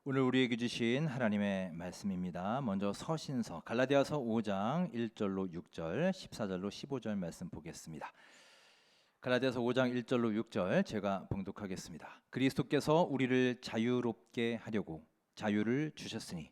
오늘 우리에게 주신 하나님의 말씀입니다. 먼저 서신서 갈라디아서 5장 1절로 6절, 14절로 15절 말씀 보겠습니다. 갈라디아서 5장 1절로 6절 제가 봉독하겠습니다. 그리스도께서 우리를 자유롭게 하려고 자유를 주셨으니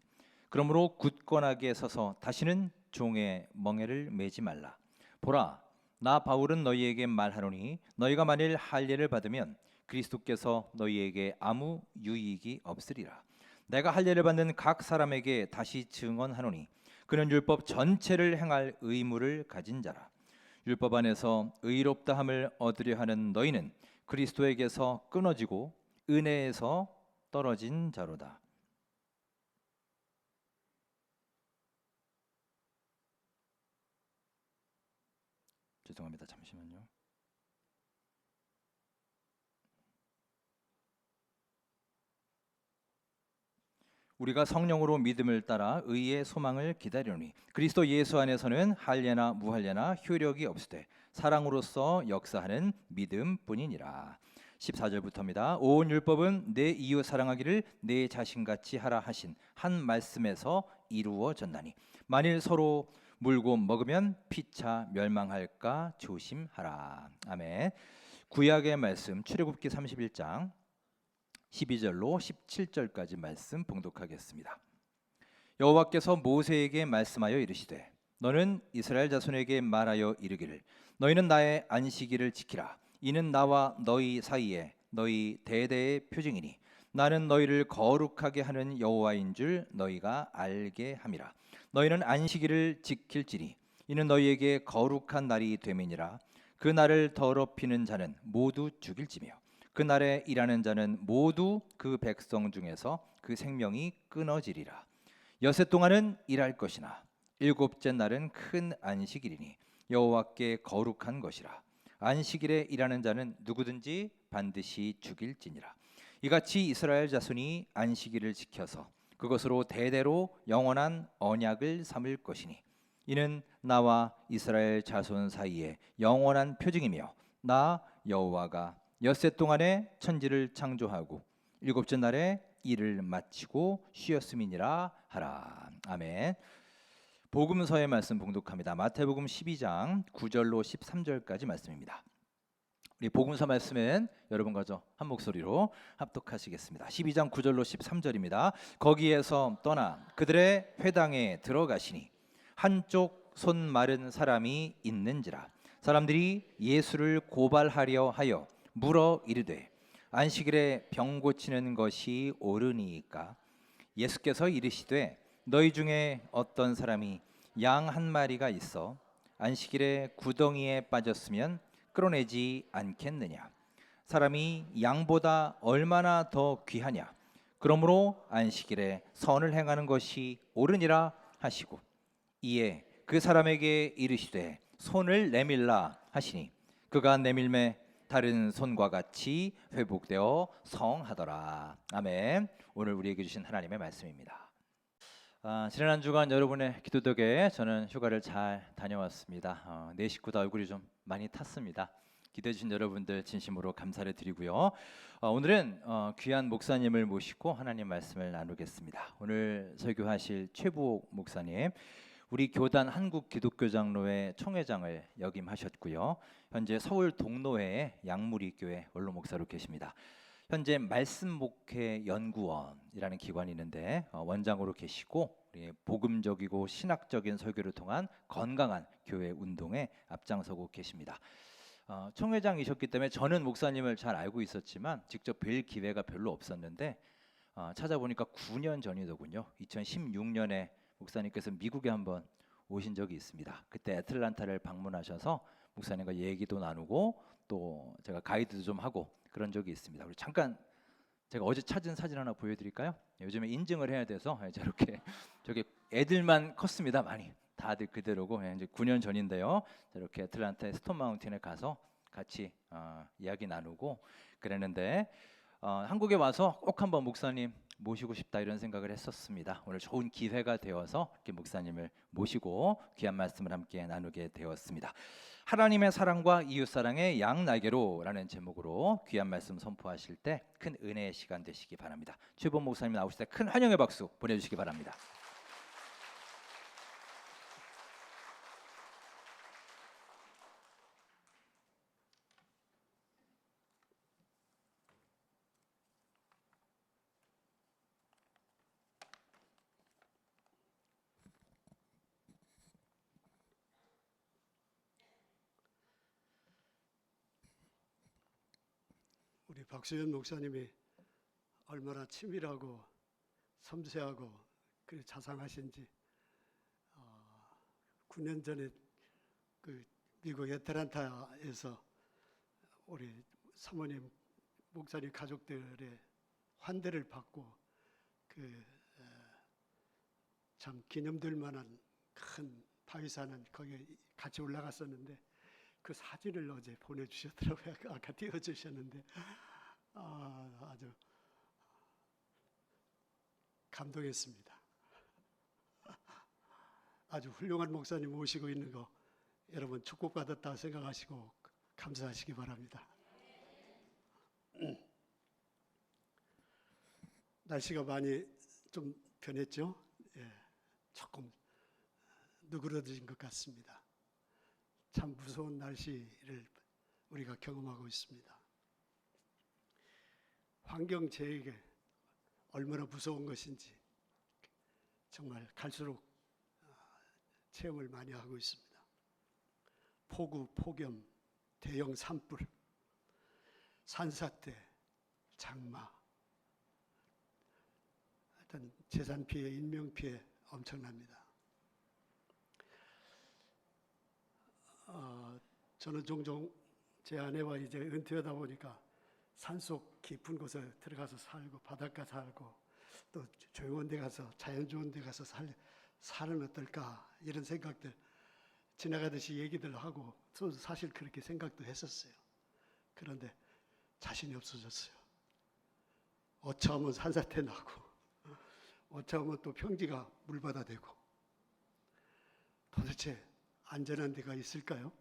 그러므로 굳건하게 서서 다시는 종의 멍에를 매지 말라. 보라, 나 바울은 너희에게 말하노니 너희가 만일 할례를 받으면 그리스도께서 너희에게 아무 유익이 없으리라. 내가 할례를 받는 각 사람에게 다시 증언하노니 그는 율법 전체를 행할 의무를 가진 자라. 율법 안에서 의롭다함을 얻으려 하는 너희는 그리스도에게서 끊어지고 은혜에서 떨어진 자로다. 죄송합니다. 잠시만요. 우리가 성령으로 믿음을 따라 의의 소망을 기다리노니 그리스도 예수 안에서는 할례나 무할례나 효력이 없으되 사랑으로서 역사하는 믿음뿐이니라. 14절부터입니다. 온 율법은 내 이웃 사랑하기를 내 자신같이 하라 하신 한 말씀에서 이루어졌나니 만일 서로 물고 먹으면 피차 멸망할까 조심하라. 아멘. 구약의 말씀 출애굽기 31장 12절로 17절까지 말씀 봉독하겠습니다. 여호와께서 모세에게 말씀하여 이르시되 너는 이스라엘 자손에게 말하여 이르기를 너희는 나의 안식일을 지키라. 이는 나와 너희 사이에 너희 대대의 표징이니 나는 너희를 거룩하게 하는 여호와인 줄 너희가 알게 함이라. 너희는 안식일을 지킬지니 이는 너희에게 거룩한 날이 됨이니라. 그 날을 더럽히는 자는 모두 죽일지며 그 날에 일하는 자는 모두 그 백성 중에서 그 생명이 끊어지리라. 여섯 동안은 일할 것이나 일곱째 날은 큰 안식일이니 여호와께 거룩한 것이라. 안식일에 일하는 자는 누구든지 반드시 죽일지니라. 이같이 이스라엘 자손이 안식일을 지켜서 그것으로 대대로 영원한 언약을 삼을 것이니 이는 나와 이스라엘 자손 사이에 영원한 표징이며 나 여호와가 엿새 동안에 천지를 창조하고 일곱째 날에 일을 마치고 쉬었음이니라 하라. 아멘. 복음서의 말씀 봉독합니다. 마태복음 12장 9절로 13절까지 말씀입니다. 우리 복음서 말씀은 여러분과 저 한 목소리로 합독하시겠습니다. 12장 9절로 13절입니다. 거기에서 떠나 그들의 회당에 들어가시니 한쪽 손 마른 사람이 있는지라. 사람들이 예수를 고발하려 하여 물어 이르되 안식일에 병 고치는 것이 옳으니까? 예수께서 이르시되 너희 중에 어떤 사람이 양 한 마리가 있어 안식일에 구덩이에 빠졌으면 끌어내지 않겠느냐? 사람이 양보다 얼마나 더 귀하냐? 그러므로 안식일에 선을 행하는 것이 옳으니라 하시고 이에 그 사람에게 이르시되 손을 내밀라 하시니 그가 내밀매 다른 손과 같이 회복되어 성하더라. 아멘. 오늘 우리에게 주신 하나님의 말씀입니다. 지난 한 주간 여러분의 기도 덕에 저는 휴가를 잘 다녀왔습니다. 내 식구 다 얼굴이 좀 많이 탔습니다. 기도해 주신 여러분들 진심으로 감사를 드리고요. 오늘은 귀한 목사님을 모시고 하나님 말씀을 나누겠습니다. 오늘 설교하실 최부옥 목사님, 우리 교단 한국기독교장로회 총회장을 역임하셨고요. 현재 서울 동로회의 양무리교회 원로 목사로 계십니다. 현재 말씀목회 연구원이라는 기관이 있는데 원장으로 계시고 우리 복음적이고 신학적인 설교를 통한 건강한 교회 운동에 앞장서고 계십니다. 총회장이셨기 때문에 저는 목사님을 잘 알고 있었지만 직접 뵐 기회가 별로 없었는데 찾아보니까 9년 전이더군요. 2016년에 목사님께서 미국에 한번 오신 적이 있습니다. 그때 애틀란타를 방문하셔서 목사님과 얘기도 나누고 또 제가 가이드도 좀 하고 그런 적이 있습니다. 우리 잠깐 제가 어제 찾은 사진 하나 보여드릴까요? 요즘에 인증을 해야 돼서 저렇게 저기 애들만 컸습니다. 많이 다들 그대로고 이제 9년 전인데요. 저렇게 애틀란타의 스톤 마운틴에 가서 같이 이야기 나누고 그랬는데 한국에 와서 꼭 한번 목사님 모시고 싶다 이런 생각을 했었습니다. 오늘 좋은 기회가 되어서 이렇게 목사님을 모시고 귀한 말씀을 함께 나누게 되었습니다. 하나님의 사랑과 이웃 사랑의 양날개로라는 제목으로 귀한 말씀 선포하실 때 큰 은혜의 시간 되시기 바랍니다. 최본 목사님 나오실 때 큰 환영의 박수 보내주시기 바랍니다. 우리 박수현 목사님이 얼마나 치밀하고 섬세하고 그 자상하신지 9년 전에 그 미국 애틀랜타에서 우리 사모님 목사님 가족들의 환대를 받고 그 참 기념될 만한 큰 바위산은 거기에 같이 올라갔었는데 그 사진을 어제 보내주셨더라고요. 아까 띄워주셨는데 아주 감동했습니다. 아주 훌륭한 목사님 모시고 있는 거 여러분 축복받았다 생각하시고 감사하시기 바랍니다. 날씨가 많이 좀 변했죠? 예, 조금 누그러진 것 같습니다. 참 무서운 날씨를 우리가 경험하고 있습니다. 환경재해가 얼마나 무서운 것인지 정말 갈수록 체험을 많이 하고 있습니다. 폭우, 폭염, 대형 산불, 산사태, 장마, 하여튼 재산 피해, 인명 피해 엄청납니다. 저는 종종 제 아내와 이제 은퇴하다 보니까 산속 깊은 곳에 들어가서 살고 바닷가 살고 또 조용한 데 가서 자연 좋은 데 가서 살은 어떨까 이런 생각들 지나가듯이 얘기들 하고 저도 사실 그렇게 생각도 했었어요. 그런데 자신이 없어졌어요. 어처하면 산사태 나고 어처하면 또 평지가 물바다 되고 도대체 안전한 데가 있을까요?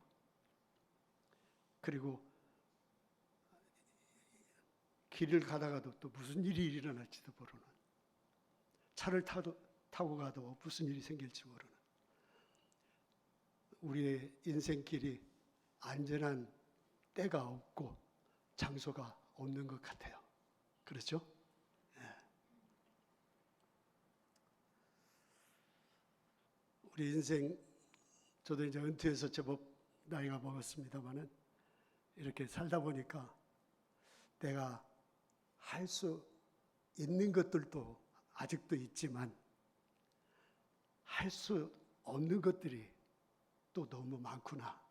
그리고 길을 가다가도 또 무슨 일이 일어날지도 모르는, 차를 타고 가도 무슨 일이 생길지 모르는, 우리의 인생길이 안전한 때가 없고 장소가 없는 것 같아요. 그렇죠? 네. 우리 인생, 저도 이제 은퇴해서 제법 나이가 먹었습니다만은 이렇게 살다 보니까 내가 할 수 있는 것들도 아직도 있지만 할 수 없는 것들이 또 너무 많구나.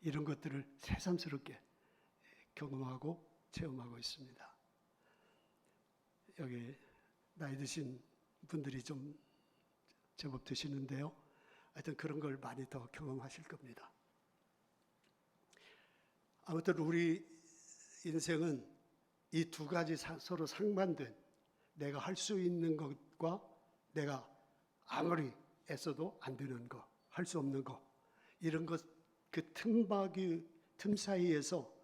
이런 것들을 새삼스럽게 경험하고 체험하고 있습니다. 여기 나이 드신 분들이 좀 제법 되시는데요. 하여튼 그런 걸 많이 더 경험하실 겁니다. 아무튼 우리 인생은 이 두 가지 서로 상반된 내가 할 수 있는 것과 내가 아무리 애써도 안 되는 것, 할 수 없는 것, 이런 것, 그 틈 사이에서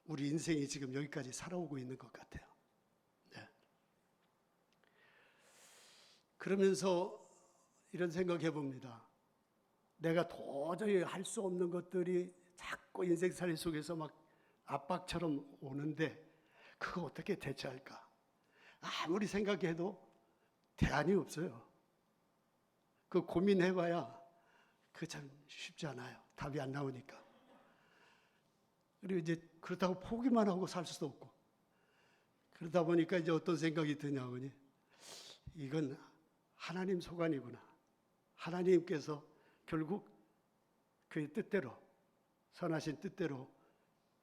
우리 인생이 지금 여기까지 살아오고 있는 것 같아요. 네. 그러면서 이런 생각해 봅니다. 내가 도저히 할 수 없는 것들이 자꾸 인생살이 속에서 막 압박처럼 오는데 그거 어떻게 대처할까? 아무리 생각해도 대안이 없어요. 그 고민해봐야 그 참 쉽지 않아요. 답이 안 나오니까. 그리고 이제 그렇다고 포기만 하고 살 수도 없고. 그러다 보니까 이제 어떤 생각이 드냐더니 이건 하나님 소관이구나. 하나님께서 결국 그의 뜻대로, 선하신 뜻대로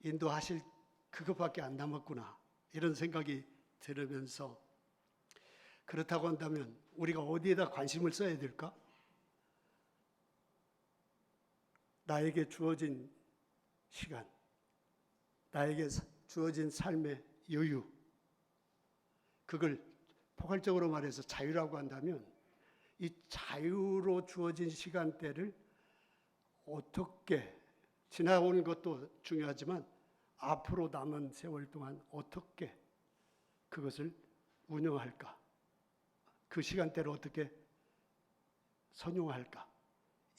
인도하실 그것밖에 안 남았구나. 이런 생각이 들으면서 그렇다고 한다면 우리가 어디에다 관심을 써야 될까? 나에게 주어진 시간, 나에게 주어진 삶의 여유, 그걸 포괄적으로 말해서 자유라고 한다면 이 자유로 주어진 시간대를 어떻게, 지나온 것도 중요하지만 앞으로 남은 세월 동안 어떻게 그것을 운영할까, 그 시간대를 어떻게 선용할까,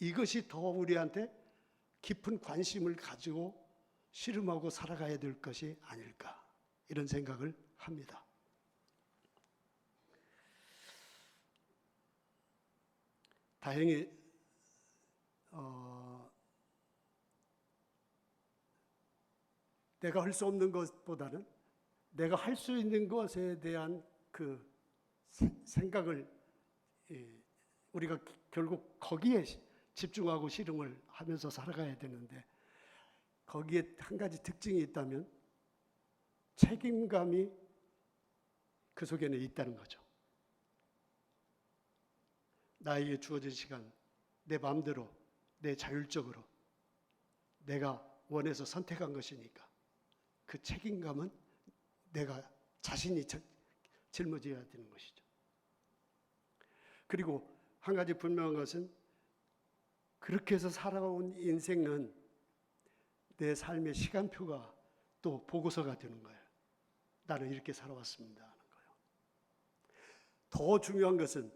이것이 더 우리한테 깊은 관심을 가지고 씨름하고 살아가야 될 것이 아닐까, 이런 생각을 합니다. 다행히 내가 할 수 없는 것보다는 내가 할 수 있는 것에 대한 그 생각을, 우리가 결국 거기에 집중하고 씨름을 하면서 살아가야 되는데, 거기에 한 가지 특징이 있다면 책임감이 그 속에는 있다는 거죠. 나에게 주어진 시간, 내 마음대로, 내 자율적으로 내가 원해서 선택한 것이니까 그 책임감은 내가 자신이 짊어져야 되는 것이죠. 그리고 한 가지 분명한 것은, 그렇게 해서 살아온 인생은 내 삶의 시간표가 또 보고서가 되는 거예요. 나는 이렇게 살아왔습니다 하는 거예요. 더 중요한 것은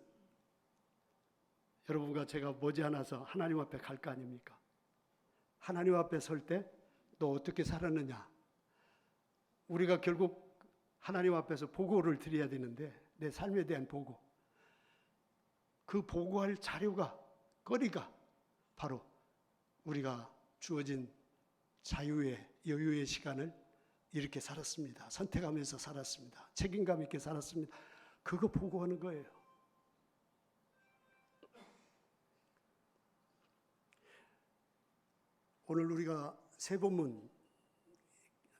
여러분과 제가 머지않아서 하나님 앞에 갈 거 아닙니까? 하나님 앞에 설 때 너 어떻게 살았느냐, 우리가 결국 하나님 앞에서 보고를 드려야 되는데, 내 삶에 대한 보고, 그 보고할 자료가, 거리가 바로 우리가 주어진 자유의, 여유의 시간을 이렇게 살았습니다, 선택하면서 살았습니다, 책임감 있게 살았습니다, 그거 보고하는 거예요. 오늘 우리가 세 본문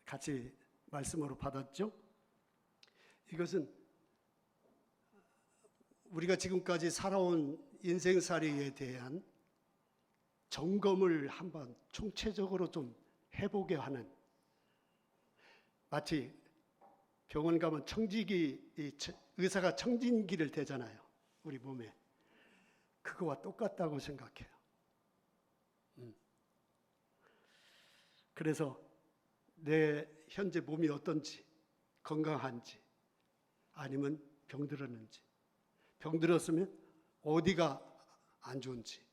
같이 말씀으로 받았죠? 이것은 우리가 지금까지 살아온 인생살이에 대한 점검을 한번 총체적으로 좀 해보게 하는, 마치 병원 가면 청지기, 의사가 청진기를 대잖아요, 우리 몸에. 그거와 똑같다고 생각해요. 그래서 내 현재 몸이 어떤지, 건강한지, 아니면 병들었는지, 병들었으면 어디가 안 좋은지.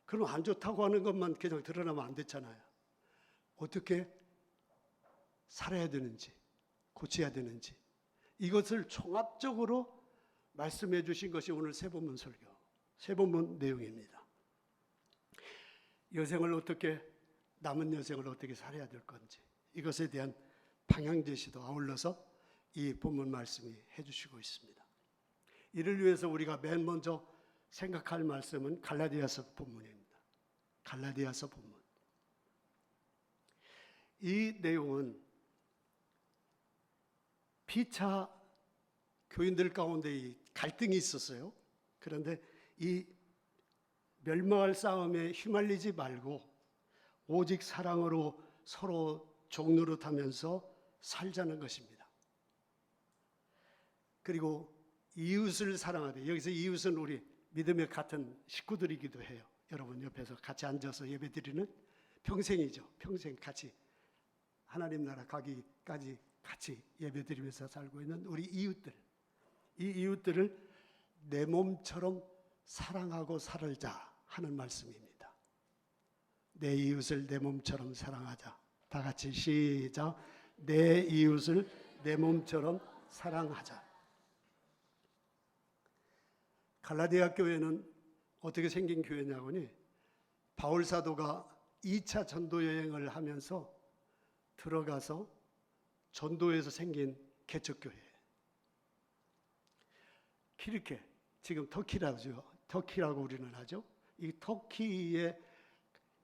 그럼 안 좋다고 하는 것만 그냥 드러나면 안 됐잖아요. 어떻게 살아야 되는지, 고쳐야 되는지, 이것을 종합적으로 말씀해 주신 것이 오늘 세 본문 설교, 세 본문 내용입니다. 여생을 어떻게, 남은 여생을 어떻게 살아야 될 건지, 이것에 대한 방향 제시도 아울러서 이 본문 말씀이 해주시고 있습니다. 이를 위해서 우리가 맨 먼저 생각할 말씀은 갈라디아서 본문입니다. 갈라디아서 본문. 이 내용은 피차 교인들 가운데 이 갈등이 있었어요. 그런데 이 멸망할 싸움에 휘말리지 말고 오직 사랑으로 서로 종노릇하면서 살자는 것입니다. 그리고 이웃을 사랑하되, 여기서 이웃은 우리 믿음의 같은 식구들이기도 해요. 여러분 옆에서 같이 앉아서 예배드리는 평생이죠. 평생 같이 하나님 나라 가기까지 같이 예배드리면서 살고 있는 우리 이웃들, 이 이웃들을 내 몸처럼 사랑하고 살자 하는 말씀입니다. 내 이웃을 내 몸처럼 사랑하자. 다 같이 시작. 내 이웃을 내 몸처럼 사랑하자. 갈라디아 교회는 어떻게 생긴 교회냐고니, 바울 사도가 2차 전도 여행을 하면서 들어가서 전도에서 생긴 개척교회. 키르케, 지금 터키라고 우리는 하죠. 이 터키의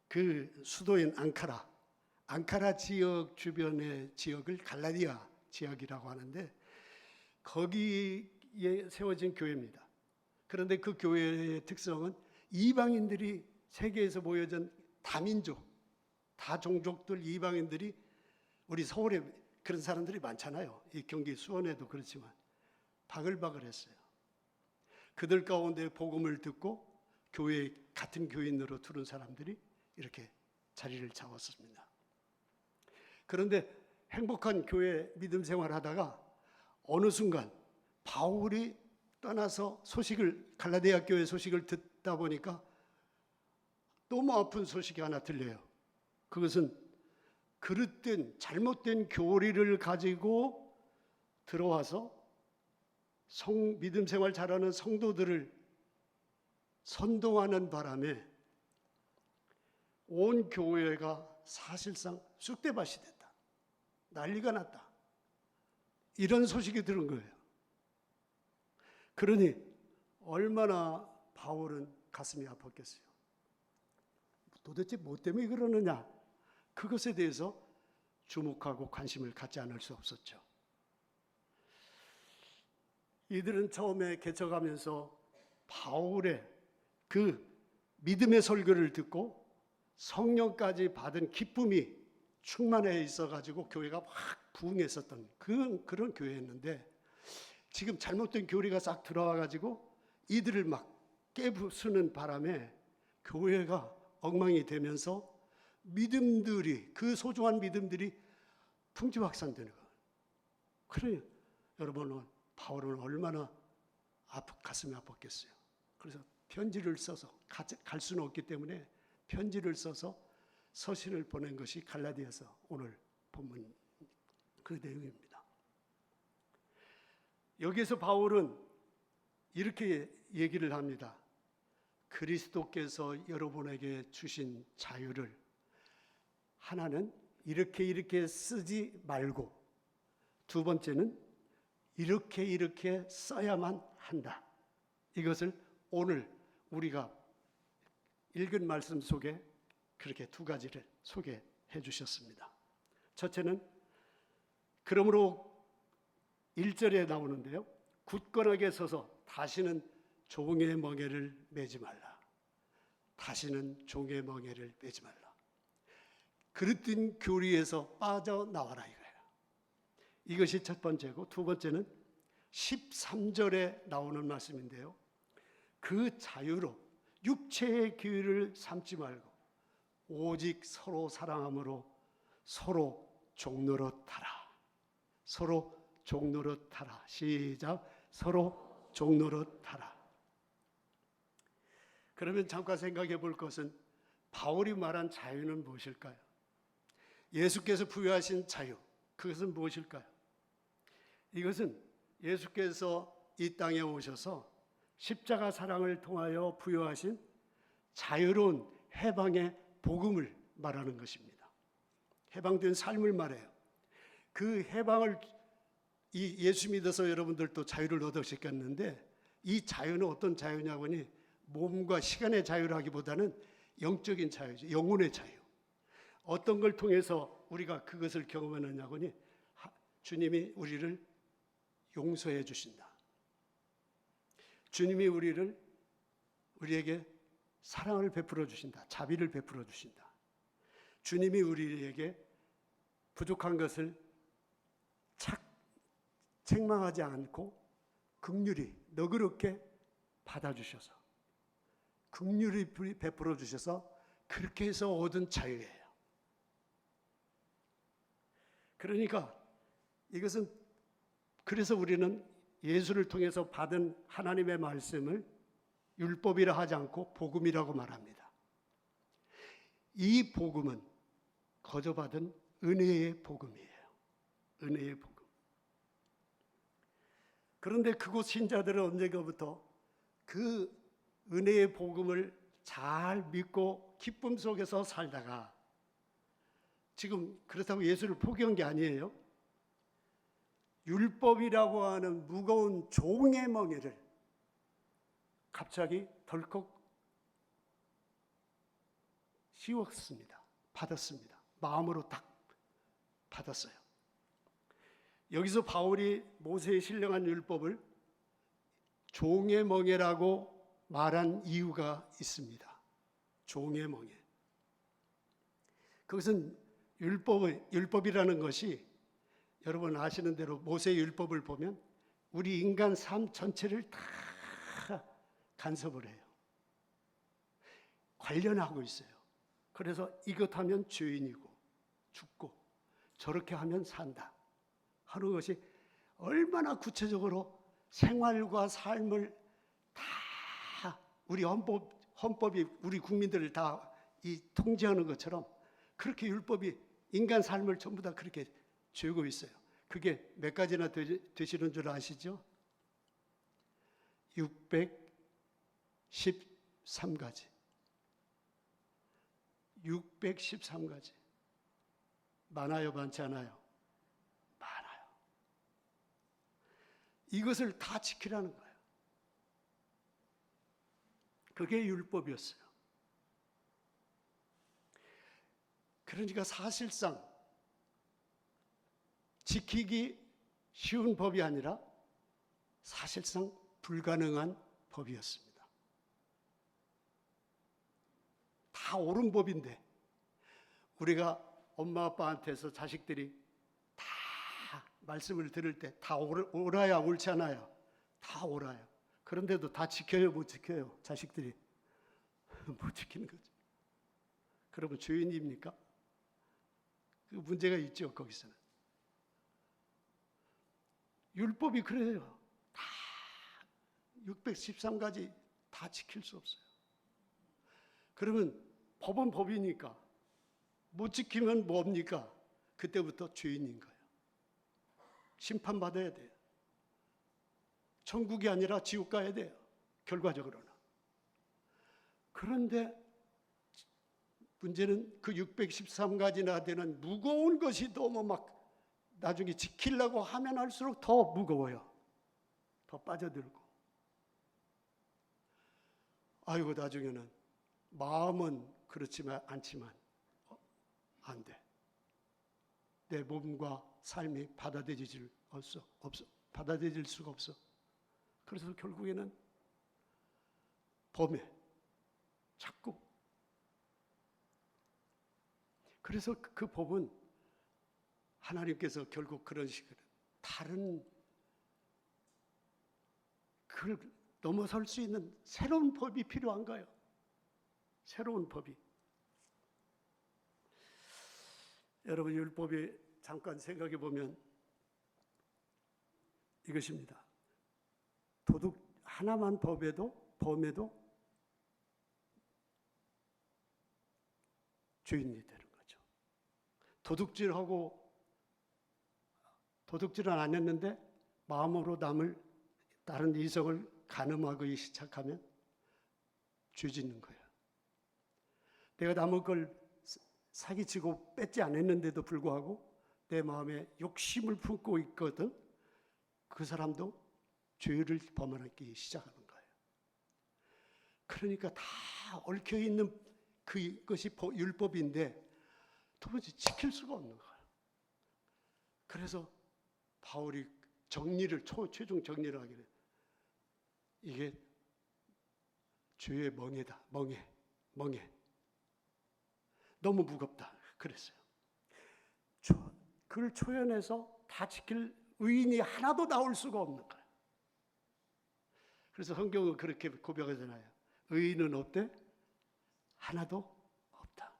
그 수도인 앙카라 지역 주변의 지역을 갈라디아 지역이라고 하는데, 거기에 세워진 교회입니다. 그런데 그 교회의 특성은 이방인들이 세계에서 모여진 다민족, 다종족들, 이방인들이, 우리 서울에 그런 사람들이 많잖아요. 이 경기 수원에도 그렇지만 바글바글했어요. 그들 가운데 복음을 듣고 교회 같은 교인으로 들은 사람들이 이렇게 자리를 잡았습니다. 그런데 행복한 교회 믿음 생활하다가 어느 순간 바울이 떠나서 갈라디아 교회 소식을 듣다 보니까 너무 아픈 소식이 하나 들려요. 그것은 그릇된 잘못된 교리를 가지고 들어와서 믿음 생활 잘하는 성도들을 선동하는 바람에 온 교회가 사실상 쑥대밭이 됐다. 난리가 났다. 이런 소식이 들은 거예요. 그러니 얼마나 바울은 가슴이 아팠겠어요. 도대체 뭐 때문에 그러느냐? 그것에 대해서 주목하고 관심을 갖지 않을 수 없었죠. 이들은 처음에 개척하면서 바울의 그 믿음의 설교를 듣고 성령까지 받은 기쁨이 충만해 있어가지고 교회가 확 부흥했었던 그런 교회였는데, 지금 잘못된 교리가 싹 들어와가지고 이들을 막 깨부수는 바람에 교회가 엉망이 되면서 그 소중한 믿음들이 풍지확산되는 거예요. 그래요. 여러분, 바울은 얼마나 가슴이 아팠겠어요. 그래서 편지를 써서 갈 수는 없기 때문에 편지를 써서 서신을 보낸 것이 갈라디아서 오늘 본문 그 내용입니다. 여기서 바울은 이렇게 얘기를 합니다. 그리스도께서 여러분에게 주신 자유를 하나는 이렇게 쓰지 말고, 두 번째는 이렇게 써야만 한다. 이것을 오늘 우리가 읽은 말씀 속에 그렇게 두 가지를 소개해 주셨습니다. 첫째는 그러므로 1절에 나오는데요. 굳건하게 서서 다시는 종의 멍에를 매지 말라. 다시는 종의 멍에를 매지 말라. 그릇된 교리에서 빠져나와라 이거예요. 이것이 첫 번째고, 두 번째는 13절에 나오는 말씀인데요. 그 자유로 육체의 기회를 삼지 말고 오직 서로 사랑함으로 서로 종노릇하라. 서로 종노릇하라. 시작. 서로 종노릇하라. 그러면 잠깐 생각해 볼 것은 바울이 말한 자유는 무엇일까요? 예수께서 부여하신 자유, 그것은 무엇일까요? 이것은 예수께서 이 땅에 오셔서 십자가 사랑을 통하여 부여하신 자유로운 해방의 복음을 말하는 것입니다. 해방된 삶을 말해요. 그 해방을 예수 믿어서 여러분들도 자유를 얻으셨겠는데, 이 자유는 어떤 자유냐고 하니 몸과 시간의 자유라기보다는 영적인 자유죠. 영혼의 자유. 어떤 걸 통해서 우리가 그것을 경험하느냐고 하니 주님이 우리를 용서해 주신다. 주님이 우리에게 사랑을 베풀어 주신다. 자비를 베풀어 주신다. 주님이 우리에게 부족한 것을 책망하지 않고 긍휼히 너그럽게 받아주셔서, 긍휼히 베풀어 주셔서 그렇게 해서 얻은 자유예요. 그러니까 이것은, 그래서 우리는 예수를 통해서 받은 하나님의 말씀을 율법이라 하지 않고 복음이라고 말합니다. 이 복음은 거저받은 은혜의 복음이에요. 은혜의 복음. 그런데 그곳 신자들은 언젠가부터 그 은혜의 복음을 잘 믿고 기쁨 속에서 살다가, 지금 그렇다고 예수를 포기한 게 아니에요. 율법이라고 하는 무거운 종의 멍에를 갑자기 덜컥 씌웠습니다. 받았습니다. 마음으로 딱 받았어요. 여기서 바울이 모세의 신령한 율법을 종의 멍에라고 말한 이유가 있습니다. 종의 멍에. 그것은 율법이라는 것이 여러분 아시는 대로 모세의 율법을 보면 우리 인간 삶 전체를 다 간섭을 해요. 관련하고 있어요. 그래서 이것하면 죄인이고 죽고 저렇게 하면 산다 하는 것이 얼마나 구체적으로 생활과 삶을 다 우리 헌법이 우리 국민들을 다 통제하는 것처럼 그렇게 율법이 인간 삶을 전부 다 그렇게 죄고 있어요. 그게 몇 가지나 되시는 줄 아시죠? 613가지. 613가지. 많아요, 많지 않아요? 많아요. 이것을 다 지키라는 거예요. 그게 율법이었어요. 그러니까 사실상 지키기 쉬운 법이 아니라 사실상 불가능한 법이었습니다. 다 옳은 법인데 우리가 엄마 아빠한테서 자식들이 다 말씀을 들을 때 다 옳아야 옳지 않아요? 다 옳아요. 그런데도 다 지켜요, 못 지켜요? 자식들이 못 지키는 거죠. 그러면 죄인입니까? 그 문제가 있죠, 거기서는. 율법이 그래요. 다 613가지 다 지킬 수 없어요. 그러면 법은 법이니까 못 지키면 뭡니까? 그때부터 죄인인 거예요. 심판받아야 돼요. 천국이 아니라 지옥 가야 돼요. 결과적으로는. 그런데 문제는 그 613가지나 되는 무거운 것이 너무 막 나중에 지키려고 하면 할수록 더 무거워요. 더 빠져들고. 아이고 나중에는 마음은 그렇지만 않지만 안 돼. 내 몸과 삶이 받아들일 수가 없어. 그래서 결국에는 범해. 자꾸. 그래서 그 법은 하나님께서 결국 그런 식으로 다른 그걸 넘어설 수 있는 새로운 법이 필요한 거예요. 새로운 법이. 여러분 율법이 잠깐 생각해 보면 이것입니다. 도둑 하나만 범해도 죄인이 되는 거죠. 도둑질은 안 했는데 마음으로 다른 이성을 간음하기 시작하면 죄 짓는 거예요. 내가 남의 걸 사기치고 뺏지 않았는데도 불구하고 내 마음에 욕심을 품고 있거든. 그 사람도 죄를 범하기 시작하는 거예요. 그러니까 다 얽혀 있는 그것이 율법인데 도무지 지킬 수가 없는 거예요. 그래서 바울이 최종 정리를 하기를 이게 죄의 멍에다. 멍에. 너무 무겁다. 그랬어요. 그걸 초연해서 다 지킬 의인이 하나도 나올 수가 없는 거예요. 그래서 성경은 그렇게 고백하잖아요. 의인은 없대? 하나도 없다.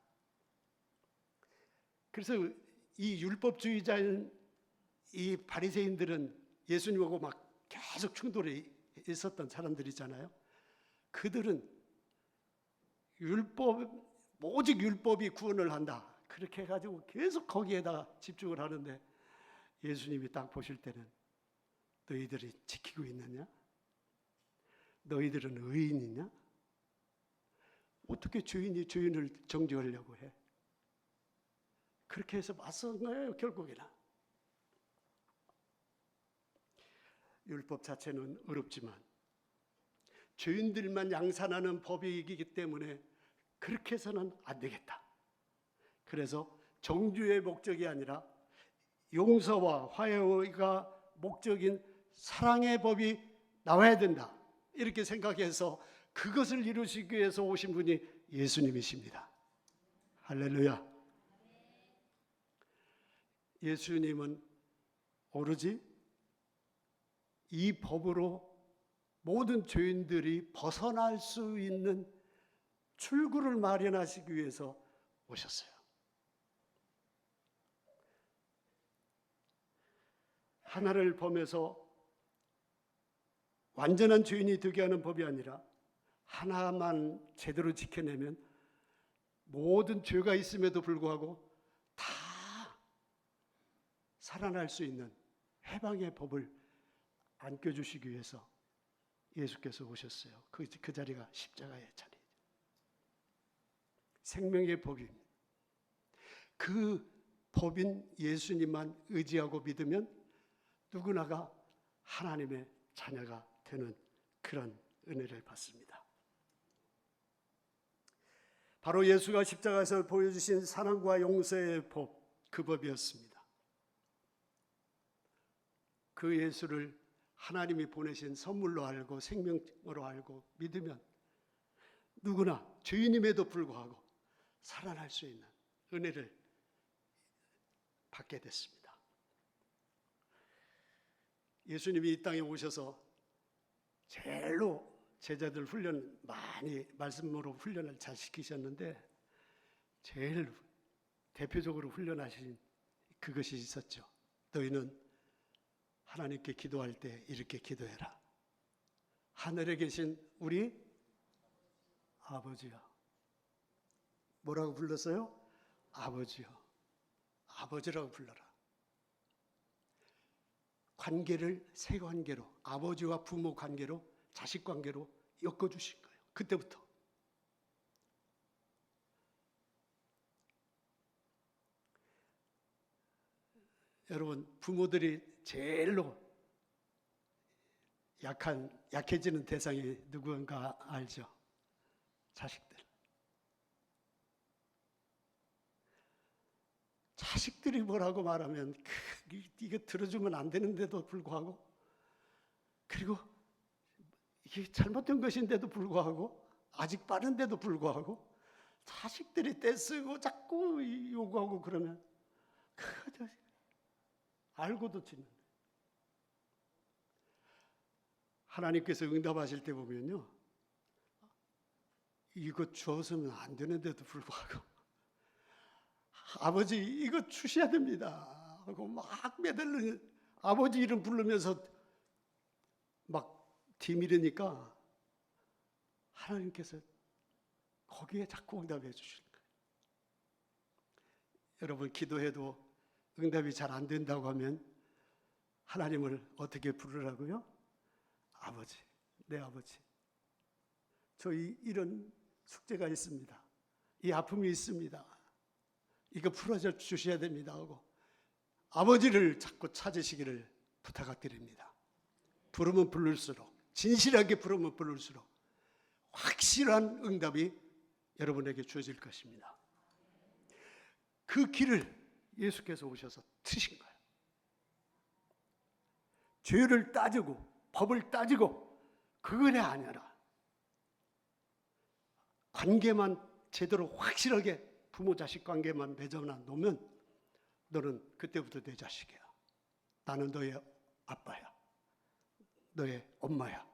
그래서 이 율법주의자인 이 바리새인들은 예수님하고 막 계속 충돌이 있었던 사람들이잖아요. 그들은 오직 율법이 구원을 한다. 그렇게 해가지고 계속 거기에다 집중을 하는데 예수님이 딱 보실 때는 너희들이 지키고 있느냐? 너희들은 의인이냐? 어떻게 죄인이 죄인을 정죄하려고 해? 그렇게 해서 맞선 거예요, 결국에는. 율법 자체는 어렵지만 죄인들만 양산하는 법이기 때문에 그렇게 해서는 안 되겠다. 그래서 정죄의 목적이 아니라 용서와 화해가 목적인 사랑의 법이 나와야 된다. 이렇게 생각해서 그것을 이루시기 위해서 오신 분이 예수님이십니다. 할렐루야. 예수님은 오로지 이 법으로 모든 죄인들이 벗어날 수 있는 출구를 마련하시기 위해서 오셨어요. 하나를 범해서 완전한 죄인이 되게 하는 법이 아니라 하나만 제대로 지켜내면 모든 죄가 있음에도 불구하고 다 살아날 수 있는 해방의 법을 안겨주시기 위해서 예수께서 오셨어요. 그 자리가 십자가의 자리죠. 생명의 법입니다. 그 법인 예수님만 의지하고 믿으면 누구나가 하나님의 자녀가 되는 그런 은혜를 받습니다. 바로 예수가 십자가에서 보여주신 사랑과 용서의 법, 그 법이었습니다. 그 예수를 하나님이 보내신 선물로 알고 생명으로 알고 믿으면 누구나 죄인임에도 불구하고 살아날 수 있는 은혜를 받게 됐습니다. 예수님이 이 땅에 오셔서 제일로 제자들 훈련 많이 말씀으로 훈련을 잘 시키셨는데 제일 대표적으로 훈련하신 그것이 있었죠. 너희는 하나님께 기도할 때 이렇게 기도해라. 하늘에 계신 우리 아버지요. 뭐라고 불렀어요? 아버지요. 아버지라고 불러라. 관계를 세 관계로, 아버지와 부모 관계로, 자식 관계로 엮어주신 거예요. 그때부터. 여러분, 부모들이 제일로 약해지는 대상이 누구인가 알죠? 자식들. 자식들이 뭐라고 말하면 이거 들어주면 안 되는데도 불구하고, 그리고 이게 잘못된 것인데도 불구하고, 아직 빠른데도 불구하고 자식들이 떼쓰고 자꾸 요구하고 그러면 알고도 짓는. 하나님께서 응답하실 때 보면요, 이거 주어서는 안 되는데도 불구하고 아버지 이거 주셔야 됩니다 하고 막 매달리는, 아버지 이름 부르면서 막 뒤미르니까 하나님께서 거기에 자꾸 응답해 주시는 거예요. 여러분, 기도해도 응답이 잘 안 된다고 하면 하나님을 어떻게 부르라고요? 아버지, 내 아버지, 저희 이런 숙제가 있습니다. 이 아픔이 있습니다. 이거 풀어져 주셔야 됩니다 하고 아버지를 자꾸 찾으시기를 부탁드립니다. 부르면 부를수록, 진실하게 부르면 부를수록 확실한 응답이 여러분에게 주어질 것입니다. 그 길을 예수께서 오셔서 트신 거예요. 죄를 따지고 법을 따지고 그거래 아니라 관계만 제대로 확실하게 부모 자식 관계만 맺어놔 놓으면 너는 그때부터 내 자식이야. 나는 너의 아빠야. 너의 엄마야.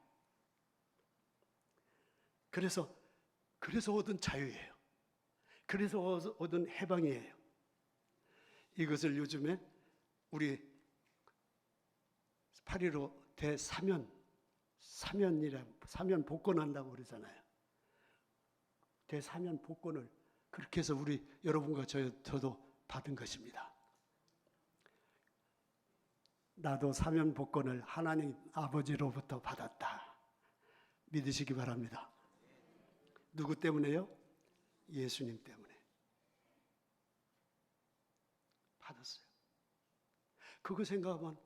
그래서 얻은 자유예요. 그래서 얻은 해방이에요. 이것을 요즘에 우리 8.15 대사면, 사면 복권한다고 그러잖아요. 대사면 복권을 그렇게 해서 우리 여러분과 저도 받은 것입니다. 나도 사면 복권을 하나님 아버지로부터 받았다. 믿으시기 바랍니다. 누구 때문에요? 예수님 때문에 받았어요. 그거 생각하면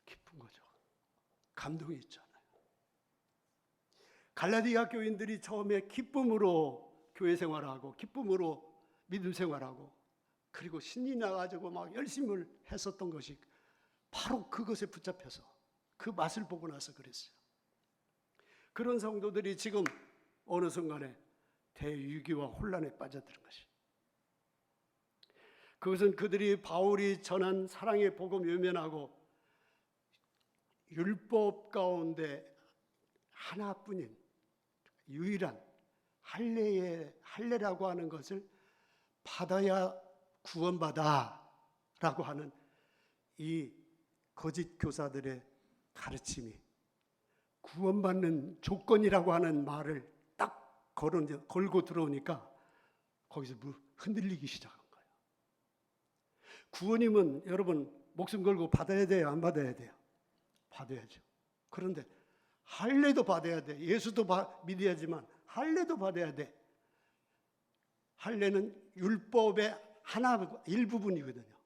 기쁜 거죠. 감동이 있잖아요. 갈라디아 교인들이 처음에 기쁨으로 교회 생활하고 기쁨으로 믿음 생활하고 그리고 신이 나가지고 막 열심을 했었던 것이 바로 그것에 붙잡혀서 그 맛을 보고 나서 그랬어요. 그런 성도들이 지금 어느 순간에 대위기와 혼란에 빠져드는 것이, 그것은 그들이 바울이 전한 사랑의 복음 외면하고 율법 가운데 하나뿐인 유일한 할례라고 하는 것을 받아야 구원받아라고 하는 이 거짓 교사들의 가르침이 구원받는 조건이라고 하는 말을 딱 걸고 들어오니까 거기서 흔들리기 시작한 거예요. 구원이면 여러분 목숨 걸고 받아야 돼요? 안 받아야 돼요? 받아야죠. 그런데 할례도 받아야 돼. 예수도 믿어야지만 할례도 받아야 돼. 할례는 율법의 일부분이거든요.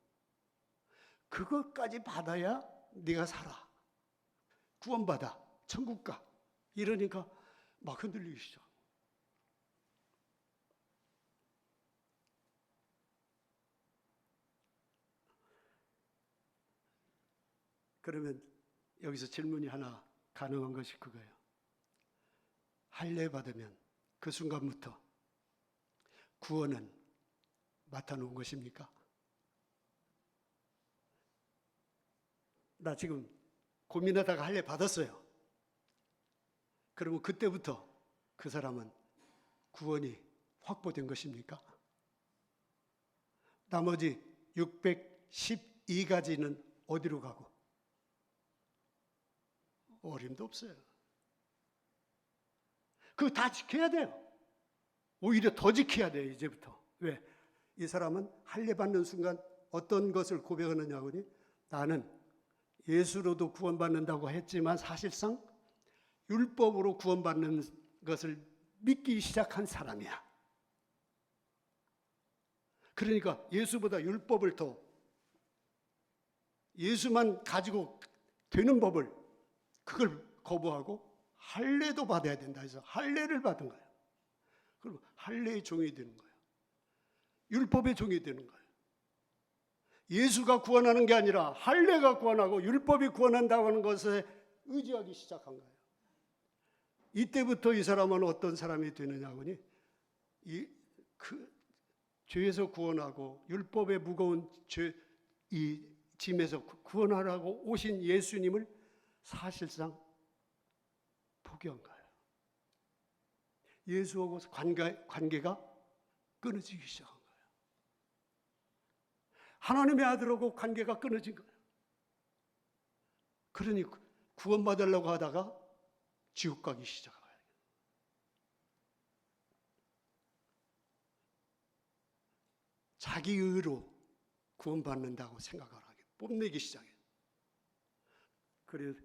그것까지 받아야 네가 살아. 구원받아. 천국 가. 이러니까 막 흔들리기 시작. 그러면 여기서 질문이 하나 가능한 것이 그거예요. 할례 받으면 그 순간부터 구원은 맡아놓은 것입니까? 나 지금 고민하다가 할례 받았어요. 그러면 그때부터 그 사람은 구원이 확보된 것입니까? 나머지 612가지는 어디로 가고? 어림도 없어요. 그거 다 지켜야 돼요. 오히려 더 지켜야 돼요, 이제부터. 왜? 이 사람은 할례 받는 순간 어떤 것을 고백하느냐고니 나는 예수로도 구원받는다고 했지만 사실상 율법으로 구원받는 것을 믿기 시작한 사람이야. 그러니까 예수보다 율법을 더 예수만 가지고 되는 법을 그걸 거부하고 할례도 받아야 된다 해서 할례를 받은 거예요. 그럼 할례의 종이 되는 거예요. 율법의 종이 되는 거예요. 예수가 구원하는 게 아니라 할례가 구원하고 율법이 구원한다고 하는 것에 의지하기 시작한 거예요. 이때부터 이 사람은 어떤 사람이 되느냐고니 죄에서 구원하고 율법의 무거운 이 짐에서 구원하라고 오신 예수님을 사실상 포기한 거예요. 예수하고 관계가 끊어지기 시작한 거예요. 하나님의 아들하고 관계가 끊어진 거예요. 그러니 구원받으려고 하다가 지옥 가기 시작한 거예요. 자기 의로 구원받는다고 생각을 하게 뽐내기 시작해요. 그래서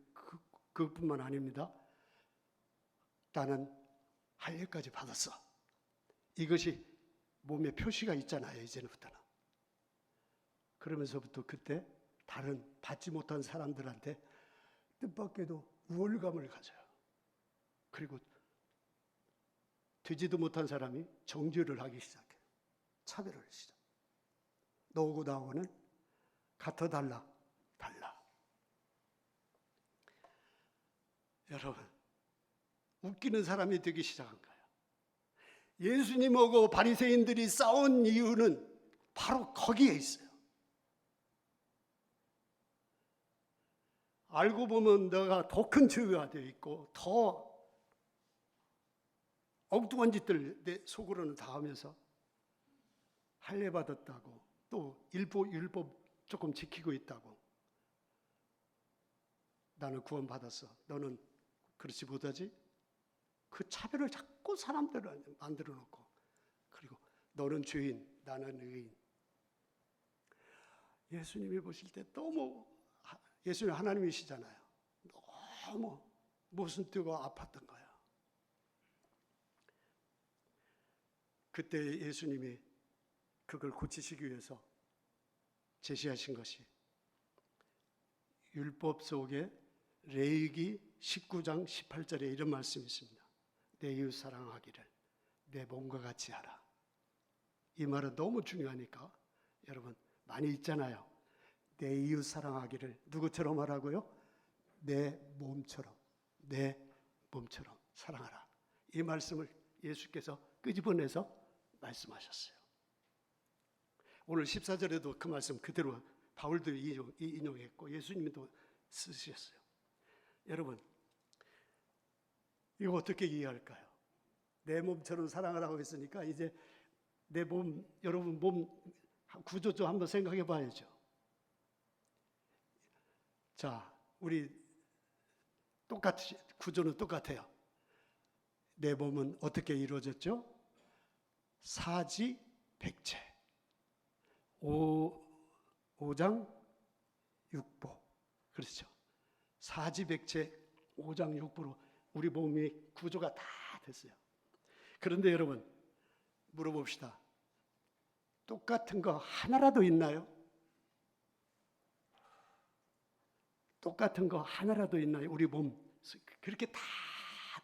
그것뿐만 아닙니다. 나는 할례까지 받았어. 이것이 몸에 표시가 있잖아요, 이제부터는. 그러면서부터 그때 다른 받지 못한 사람들한테 뜻밖에도 우월감을 가져요. 그리고 되지도 못한 사람이 정죄를 하기 시작해요. 차별을 시작. 너하고 나하고는 같아 달라. 여러분, 웃기는 사람이 되기 시작한 거예요. 예수님하고 바리새인들이 싸운 이유는 바로 거기에 있어요. 알고 보면 너가 더 큰 죄가 되어 있고 더 엉뚱한 짓들 내 속으로는 다 하면서 할례 받았다고 또 율법 조금 지키고 있다고 나는 구원받았어. 너는 그렇지 못하지? 그 차별을 자꾸 사람들은 만들어 놓고 그리고 너는 죄인, 나는 의인. 예수님이 보실 때 너무 예수님 하나님이시잖아요. 너무 모순 뜨고 아팠던 거야. 그때 예수님이 그걸 고치시기 위해서 제시하신 것이 율법 속에 레위기 19장 18절에 이런 말씀이 있습니다. 내 이웃 사랑하기를 내 몸과 같이 하라. 이 말은 너무 중요하니까 여러분 많이 있잖아요. 내 이웃 사랑하기를 누구처럼 하라고요? 내 몸처럼 사랑하라. 이 말씀을 예수께서 끄집어내서 말씀하셨어요. 오늘 14절에도 그 말씀 그대로 바울도 인용했고 예수님도 쓰셨어요. 여러분, 이거 어떻게 이해할까요? 내 몸처럼 사랑하라고 했으니까 이제 내 몸, 여러분 몸 구조 좀 한번 생각해 봐야죠. 자, 우리 똑같이 구조는 똑같아요. 내 몸은 어떻게 이루어졌죠? 사지백체, 오장 육보. 그렇죠. 사지백체, 오장육부로 우리 몸의 구조가 다 됐어요. 그런데 여러분, 물어봅시다. 똑같은 거 하나라도 있나요? 똑같은 거 하나라도 있나요? 우리 몸 그렇게 다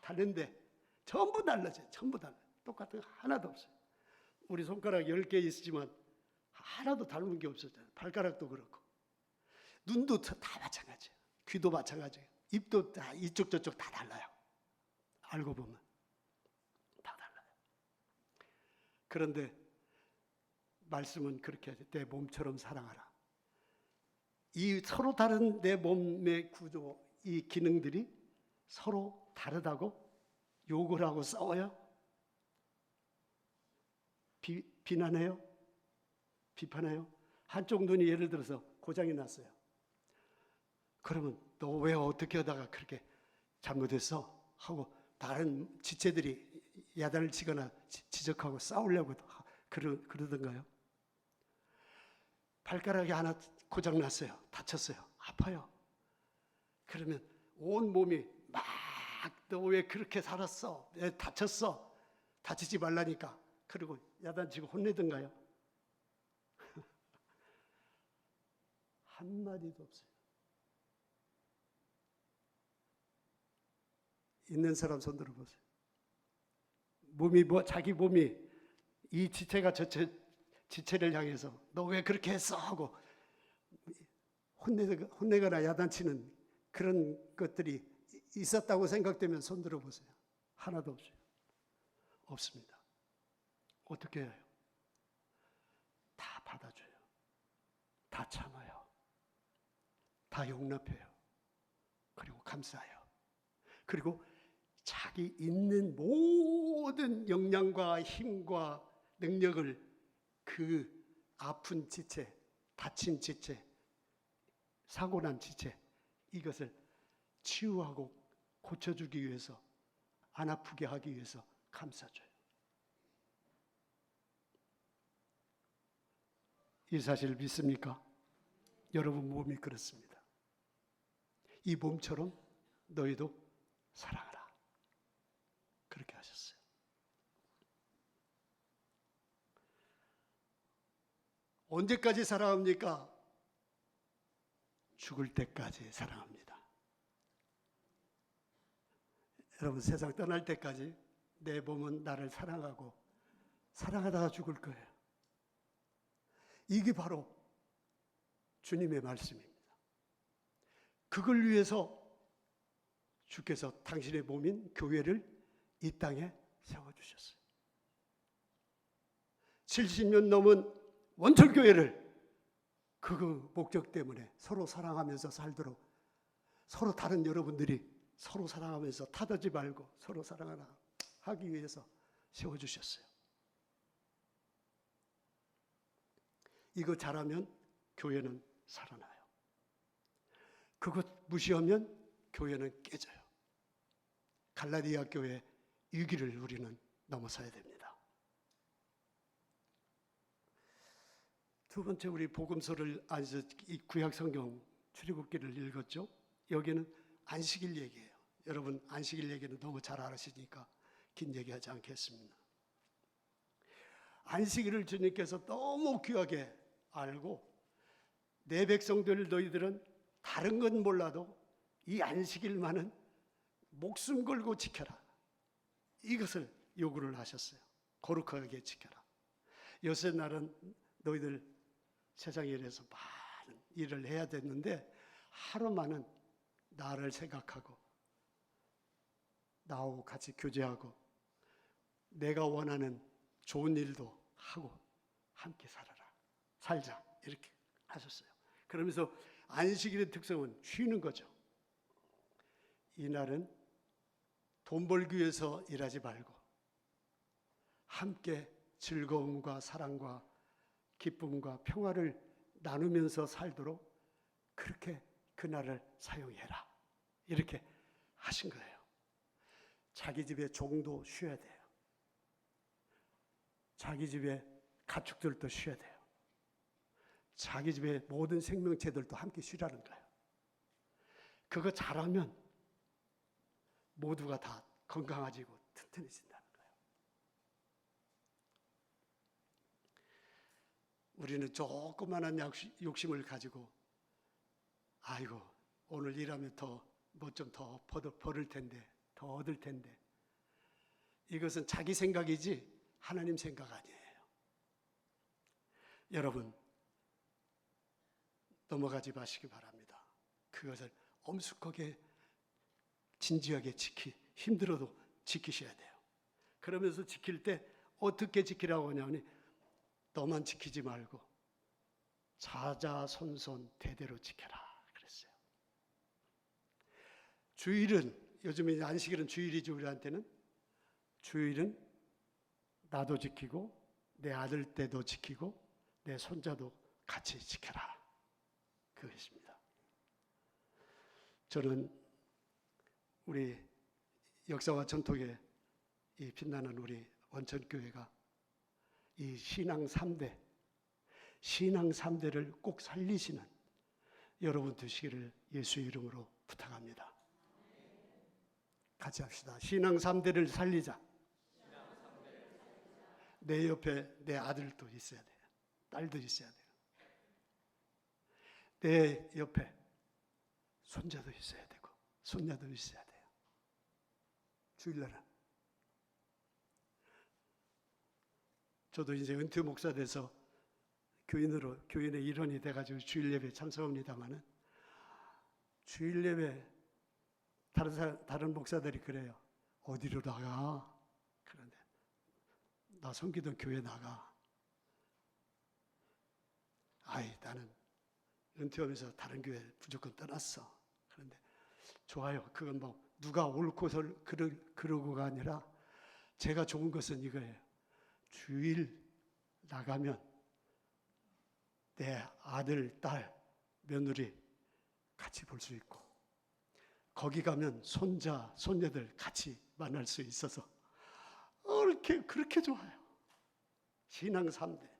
다른데 전부 달라져요. 전부 달라요. 똑같은 거 하나도 없어요. 우리 손가락 10개 있지만 하나도 닮은 게 없었잖아요. 발가락도 그렇고 눈도 다 마찬가지예요. 귀도 마찬가지예요. 입도 다 이쪽 저쪽 다 달라요. 알고 보면 다 달라요. 그런데 말씀은 그렇게 하죠. 내 몸처럼 사랑하라. 이 서로 다른 내 몸의 구조, 이 기능들이 서로 다르다고 욕을 하고 싸워요? 비난해요? 비판해요? 한쪽 눈이 예를 들어서 고장이 났어요. 그러면 너 왜 어떻게 하다가 그렇게 잘못했어? 하고 다른 지체들이 야단을 치거나 지적하고 싸우려고 그러던가요? 발가락이 하나 고장 났어요. 다쳤어요. 아파요. 그러면 온 몸이 막 너 왜 그렇게 살았어? 왜 다쳤어? 다치지 말라니까. 그리고 야단치고 혼내던가요? 한마디도 없어요. 있는 사람 손 들어보세요. 몸이 자기 몸이 이 지체가 저 지체를 향해서 너 왜 그렇게 했어? 하고 혼내거나 야단치는 그런 것들이 있었다고 생각되면 손 들어보세요. 하나도 없어요. 없습니다. 어떻게 해요? 다 받아줘요. 다 참아요. 다 용납해요. 그리고 감사해요. 그리고 자기 있는 모든 역량과 힘과 능력을 그 아픈 지체, 다친 지체, 사고난 지체 이것을 치유하고 고쳐주기 위해서 안 아프게 하기 위해서 감싸줘요. 이 사실을 믿습니까? 여러분 몸이 그렇습니다. 이 몸처럼 너희도 사랑하라. 그렇게 하셨어요. 언제까지 사랑합니까? 죽을 때까지 사랑합니다. 여러분 세상 떠날 때까지 내 몸은 나를 사랑하고 사랑하다가 죽을 거예요. 이게 바로 주님의 말씀입니다. 그걸 위해서 주께서 당신의 몸인 교회를 이 땅에 세워주셨어요. 70년 넘은 원천교회를 그 목적 때문에 서로 사랑하면서 살도록 서로 다른 여러분들이 서로 사랑하면서 타들지 말고 서로 사랑하라 하기 위해서 세워주셨어요. 이거 잘하면 교회는 살아나요. 그것 무시하면 교회는 깨져요. 갈라디아 교회 위기를 우리는 넘어서야 됩니다. 두 번째 우리 복음서를 이 구약 성경 출애굽기를 읽었죠. 여기는 안식일 얘기예요. 여러분 안식일 얘기는 너무 잘 아시니까 긴 얘기하지 않겠습니다. 안식일을 주님께서 너무 귀하게 알고 내 백성들 너희들은 다른 건 몰라도 이 안식일만은 목숨 걸고 지켜라. 이것을 요구를 하셨어요. 거룩하게 지켜라. 요새 날은 너희들 세상 일에서 많은 일을 해야 됐는데 하루만은 나를 생각하고 나하고 같이 교제하고 내가 원하는 좋은 일도 하고 함께 살자 이렇게 하셨어요. 그러면서 안식일의 특성은 쉬는 거죠. 이날은 돈 벌기 위해서 일하지 말고 함께 즐거움과 사랑과 기쁨과 평화를 나누면서 살도록 그렇게 그날을 사용해라. 이렇게 하신 거예요. 자기 집에 종도 쉬어야 돼요. 자기 집에 가축들도 쉬어야 돼요. 자기 집에 모든 생명체들도 함께 쉬라는 거예요. 그거 잘하면 모두가 다 건강해지고 튼튼해진다는 거예요. 우리는 조그마한 욕심을 가지고 아이고 오늘 일하면 뭐 좀 더 벌을 텐데 더 얻을 텐데 이것은 자기 생각이지 하나님 생각 아니에요. 여러분 넘어가지 마시기 바랍니다. 그것을 엄숙하게 진지하게 힘들어도 지키셔야 돼요. 그러면서 지킬 때 어떻게 지키라고 하냐면 너만 지키지 말고 자자손손 대대로 지켜라 그랬어요. 주일은 요즘에 안식일은 주일이죠. 우리한테는 주일은 나도 지키고 내 아들 때도 지키고 내 손자도 같이 지켜라 그것입니다. 저는 우리 역사와 전통에 이 빛나는 우리 원천교회가 이 신앙 3대를 꼭 살리시는 여러분 되시기를 예수의 이름으로 부탁합니다. 같이 합시다. 신앙 3대를 살리자. 내 옆에 내 아들도 있어야 돼요. 딸도 있어야 돼요. 내 옆에 손자도 있어야 되고 손녀도 있어야 돼요. 주일날은 저도 이제 은퇴 목사 돼서 교인의 일원이 돼가지고 주일 예배 참석합니다만은 주일 예배 다른 목사들이 그래요. 어디로 나가? 그런데 나 섬기던 교회 나가. 나는 은퇴하면서 다른 교회 무조건 떠났어. 그런데 좋아요. 그건 뭐 누가 옳고 그러고가 아니라 제가 좋은 것은 이거예요. 주일 나가면 내 아들, 딸, 며느리 같이 볼 수 있고 거기 가면 손자, 손녀들 같이 만날 수 있어서 그렇게 좋아요. 신앙 3대.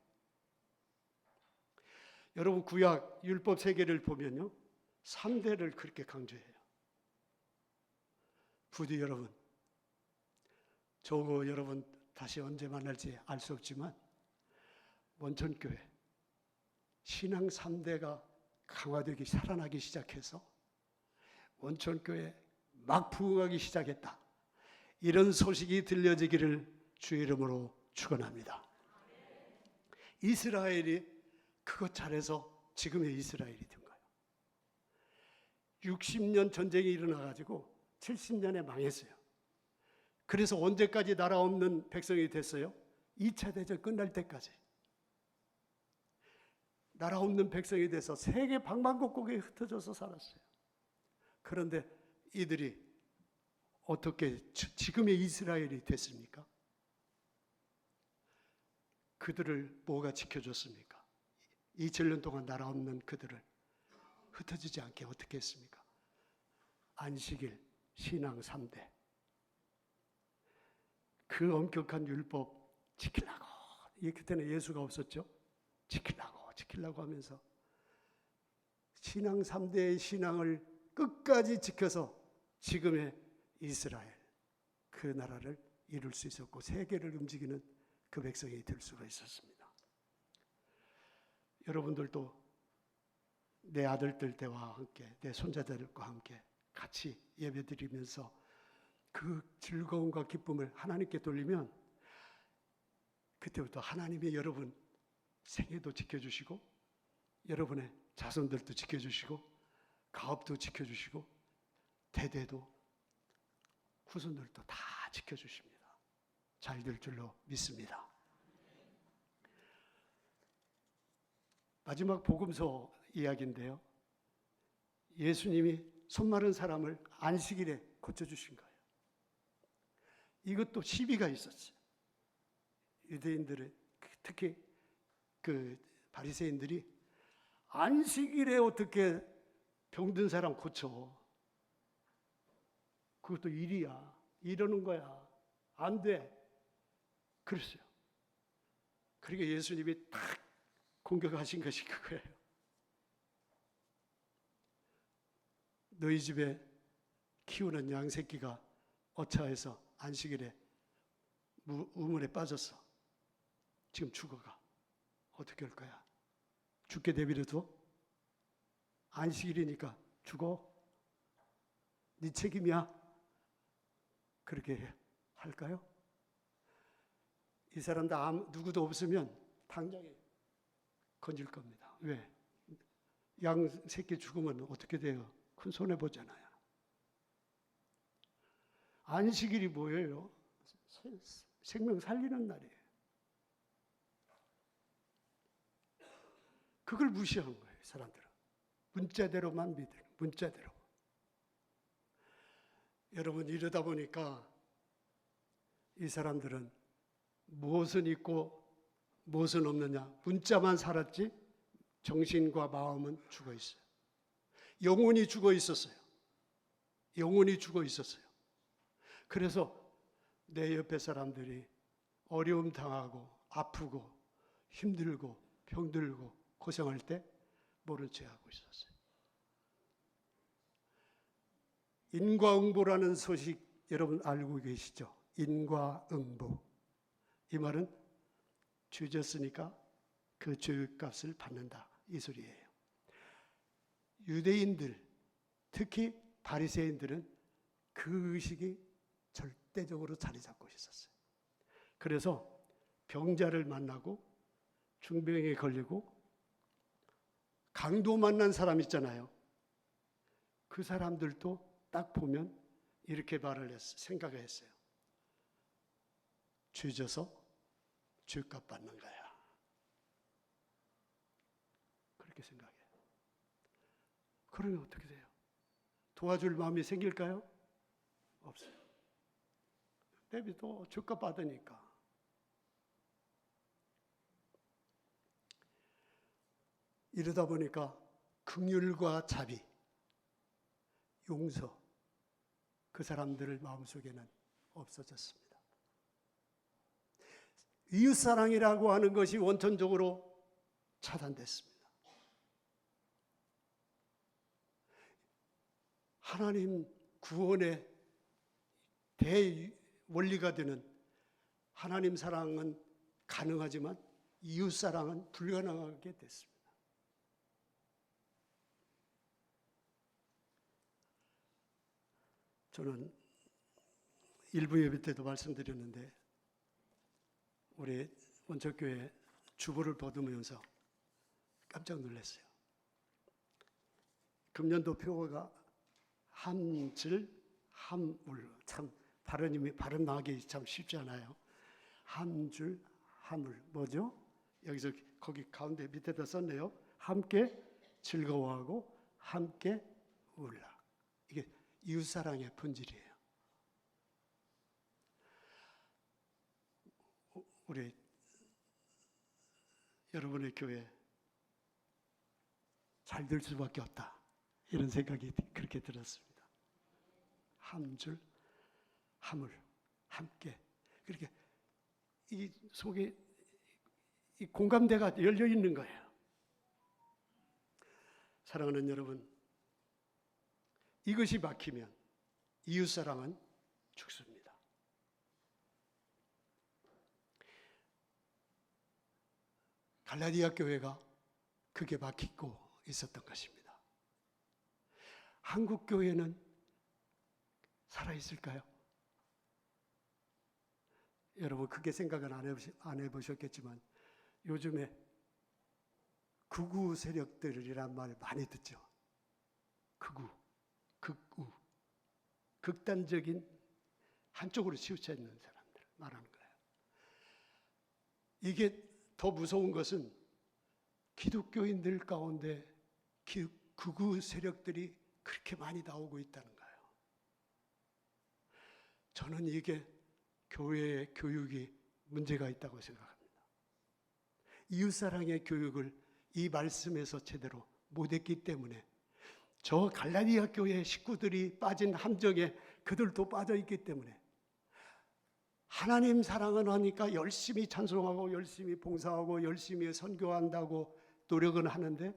여러분 구약 율법 세계를 보면요. 3대를 그렇게 강조해요. 부디 여러분 저거 여러분 다시 언제 만날지 알 수 없지만 원천교회 신앙 3대가 강화되기 살아나기 시작해서 원천교회 막 부흥하기 시작했다. 이런 소식이 들려지기를 주의 이름으로 축원합니다. 이스라엘이 그것 잘해서 지금의 이스라엘이 된 거예요. 60년 전쟁이 일어나가지고 70년에 망했어요. 그래서 언제까지 나라 없는 백성이 됐어요? 2차 대전 끝날 때까지. 나라 없는 백성이 돼서 세계 방방곡곡에 흩어져서 살았어요. 그런데 이들이 어떻게 지금의 이스라엘이 됐습니까? 그들을 뭐가 지켜줬습니까? 2000년 동안 나라 없는 그들을 흩어지지 않게 어떻게 했습니까? 안식일, 신앙 3대. 그 엄격한 율법 지키려고. 그때는 예수가 없었죠. 지키려고 하면서 신앙 3대의 신앙을 끝까지 지켜서 지금의 이스라엘 그 나라를 이룰 수 있었고 세계를 움직이는 그 백성이 될 수가 있었습니다. 여러분들도 내 아들들 때와 함께 내 손자들과 함께 같이 예배드리면서 그 즐거움과 기쁨을 하나님께 돌리면 그때부터 하나님이 여러분 생애도 지켜주시고 여러분의 자손들도 지켜주시고 가업도 지켜주시고 대대도 후손들도 다 지켜주십니다. 잘 될 줄로 믿습니다. 마지막 복음서 이야기인데요. 예수님이 손 마른 사람을 안식일에 고쳐주신 거예요. 이것도 시비가 있었어요. 유대인들의, 특히 그 바리새인들이 안식일에 어떻게 병든 사람 고쳐? 그것도 일이야. 이러는 거야. 안 돼. 그랬어요. 그러니까 예수님이 딱 공격하신 것이 그거예요. 너희 집에 키우는 양 새끼가 어차해서 안식일에 우물에 빠졌어. 지금 죽어가. 어떻게 할 거야? 죽게 내버려둬? 안식일이니까 죽어? 네 책임이야? 그렇게 할까요? 이 사람들 누구도 없으면 당장에 건질 겁니다. 왜? 양 새끼 죽으면 어떻게 돼요? 큰 손해 보잖아요. 안식일이 뭐예요? 생명 살리는 날이에요. 그걸 무시한 거예요, 사람들은. 문자대로만 믿는, 문자대로. 여러분, 이러다 보니까 이 사람들은 무엇은 있고 무엇은 없느냐. 문자만 살았지 정신과 마음은 죽어 있어요. 영혼이 죽어 있었어요. 영혼이 죽어 있었어요. 그래서 내 옆에 사람들이 어려움 당하고 아프고 힘들고 병들고 고생할 때 모른 채 하고 있었어요. 인과응보라는 소식 여러분 알고 계시죠? 인과응보. 이 말은 죄 졌으니까 그 죄값을 받는다, 이 소리예요. 유대인들, 특히 바리새인들은 그 의식이 절대적으로 자리 잡고 있었어요. 그래서 병자를 만나고 중병에 걸리고 강도 만난 사람 있잖아요. 그 사람들도 딱 보면 이렇게 말을 했어요. 생각을 했어요. 죄 져서 죄값 받는 거야. 그렇게 생각해요. 그러면 어떻게 돼요? 도와줄 마음이 생길까요? 없어요. 내비도 죄값 받으니까. 이러다 보니까 긍휼과 자비, 용서, 그 사람들의 마음속에는 없어졌습니다. 이웃사랑이라고 하는 것이 원천적으로 차단됐습니다. 하나님 구원의 대원리가 되는 하나님 사랑은 가능하지만 이웃사랑은 불가능하게 됐습니다. 저는 일부 예배 때도 말씀드렸는데 우리 원초교회 주보를 보면서 깜짝 놀랐어요. 금년도 표가 함질, 함울. 참 발음 나기 참 쉽지 않아요. 함줄, 함울. 뭐죠? 여기서 거기 가운데 밑에다 썼네요. 함께 즐거워하고 함께 울라. 이게 이웃사랑의 본질이에요. 우리 여러분의 교회 잘 될 수밖에 없다. 이런 생각이 그렇게 들었습니다. 함줄, 함을 함께 그렇게 이 속에 이 공감대가 열려 있는 거예요. 사랑하는 여러분, 이것이 막히면 이웃사랑은 죽습니다. 갈라디아 교회가 그게 막히고 있었던 것입니다. 한국 교회는 살아있을까요? 여러분 크게 생각은 안 해보셨겠지만 요즘에 극우 세력들이란 말 많이 듣죠. 극우, 극우, 극단적인 한쪽으로 치우쳐 있는 사람들 말하는 거예요. 이게 더 무서운 것은 기독교인들 가운데 극우 세력들이 그렇게 많이 나오고 있다는 거예요. 저는 이게 교회의 교육이 문제가 있다고 생각합니다. 이웃사랑의 교육을 이 말씀에서 제대로 못했기 때문에 저 갈라디아 교회 식구들이 빠진 함정에 그들도 빠져 있기 때문에 하나님 사랑은 하니까 열심히 찬송하고 열심히 봉사하고 열심히 선교한다고 노력은 하는데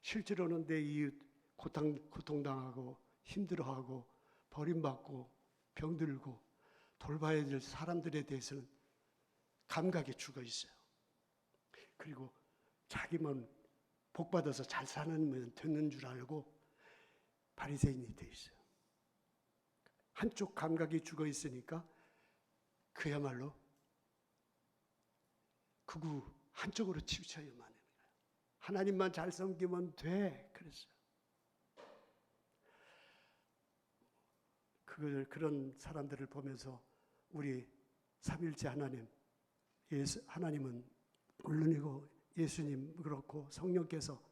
실제로는 내 이웃 고통당하고 힘들어하고 버림받고 병들고 돌봐야 될 사람들에 대해서는 감각이 죽어 있어요. 그리고 자기만 복받아서 잘 사는 되는 줄 알고 바리새인이 돼 있어요. 한쪽 감각이 죽어 있으니까 그야말로 극우 한쪽으로 치우쳐야만 해요. 하나님만 잘 섬기면 돼. 그랬어요. 그런 사람들을 보면서 우리 삼일째 하나님, 하나님은 물론이고 예수님 그렇고 성령께서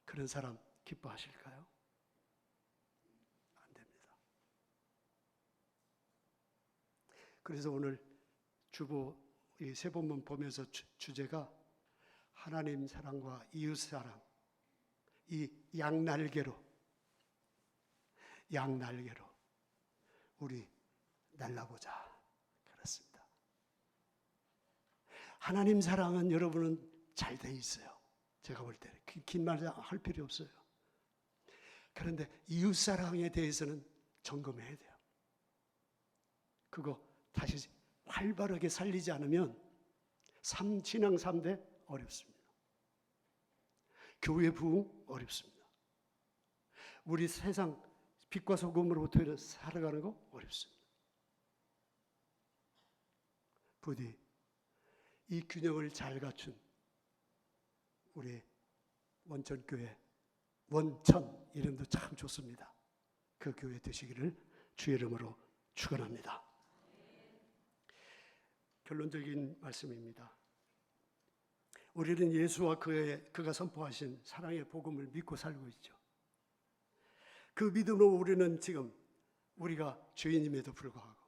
그런 사람 기뻐하실까요? 안 됩니다. 그래서 오늘 주보 이 세 본문 보면서 주제가 하나님 사랑과 이웃 사랑, 이 양날개로 우리 날라보자. 그렇습니다. 하나님 사랑은 여러분은 잘 돼 있어요. 제가 볼 때는 긴 말 할 필요 없어요. 그런데 이웃 사랑에 대해서는 점검해야 돼요. 그거 다시 활발하게 살리지 않으면 신앙 3대 어렵습니다. 교회 부흥 어렵습니다. 우리 세상 빛과 소금으로부터 살아가는 거 어렵습니다. 부디 이 균형을 잘 갖춘 우리 원천교회, 원천 이름도 참 좋습니다. 그 교회 되시기를 주의 이름으로 축원합니다. 결론적인 말씀입니다. 우리는 예수와 그가 선포하신 사랑의 복음을 믿고 살고 있죠. 그 믿음으로 우리는 지금 우리가 죄인임에도 불구하고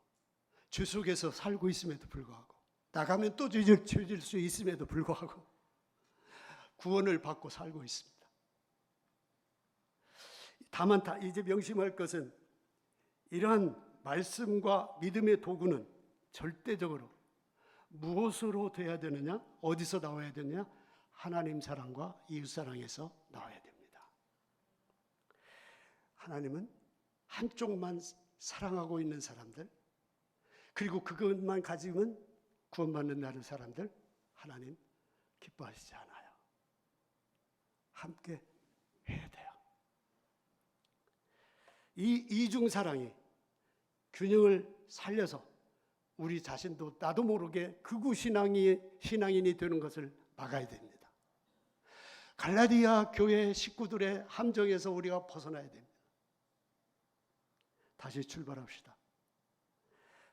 죄 속에서 살고 있음에도 불구하고 나가면 또 죄질 수 있음에도 불구하고 구원을 받고 살고 있습니다. 다만 이제 명심할 것은 이러한 말씀과 믿음의 도구는 절대적으로 무엇으로 돼야 되느냐? 어디서 나와야 되느냐? 하나님 사랑과 이웃 사랑에서 나와야 됩니다. 하나님은 한쪽만 사랑하고 있는 사람들, 그리고 그것만 가지면 구원받는 나는 사람들, 하나님 기뻐하시지 않아요. 함께 해야 돼요. 이 이중 사랑이 균형을 살려서 우리 자신도 나도 모르게 극우 신앙인이 되는 것을 막아야 됩니다. 갈라디아 교회 식구들의 함정에서 우리가 벗어나야 됩니다. 다시 출발합시다.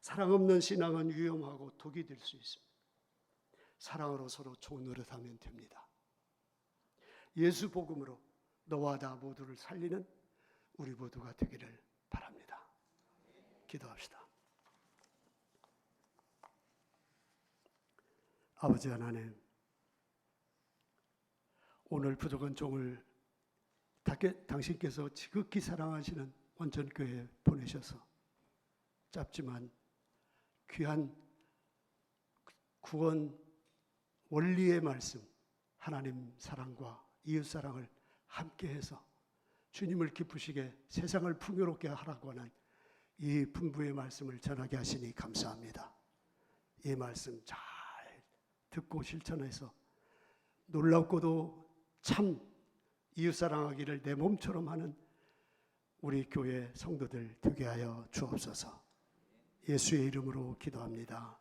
사랑 없는 신앙은 위험하고 독이 될 수 있습니다. 사랑으로 서로 종노릇하면 됩니다. 예수 복음으로 너와 나 모두를 살리는 우리 모두가 되기를 바랍니다. 기도합시다. 아버지 하나님, 오늘 부족한 종을 당신께서 지극히 사랑하시는 원천교회에 보내셔서 짧지만 귀한 구원 원리의 말씀, 하나님 사랑과 이웃 사랑을 함께해서 주님을 기쁘시게 세상을 풍요롭게 하라고 하는 이 분부의 말씀을 전하게 하시니 감사합니다. 이 말씀 잘 듣고 실천해서 놀랍고도 참 이웃사랑하기를 내 몸처럼 하는 우리 교회 성도들 되게 하여 주옵소서. 예수의 이름으로 기도합니다.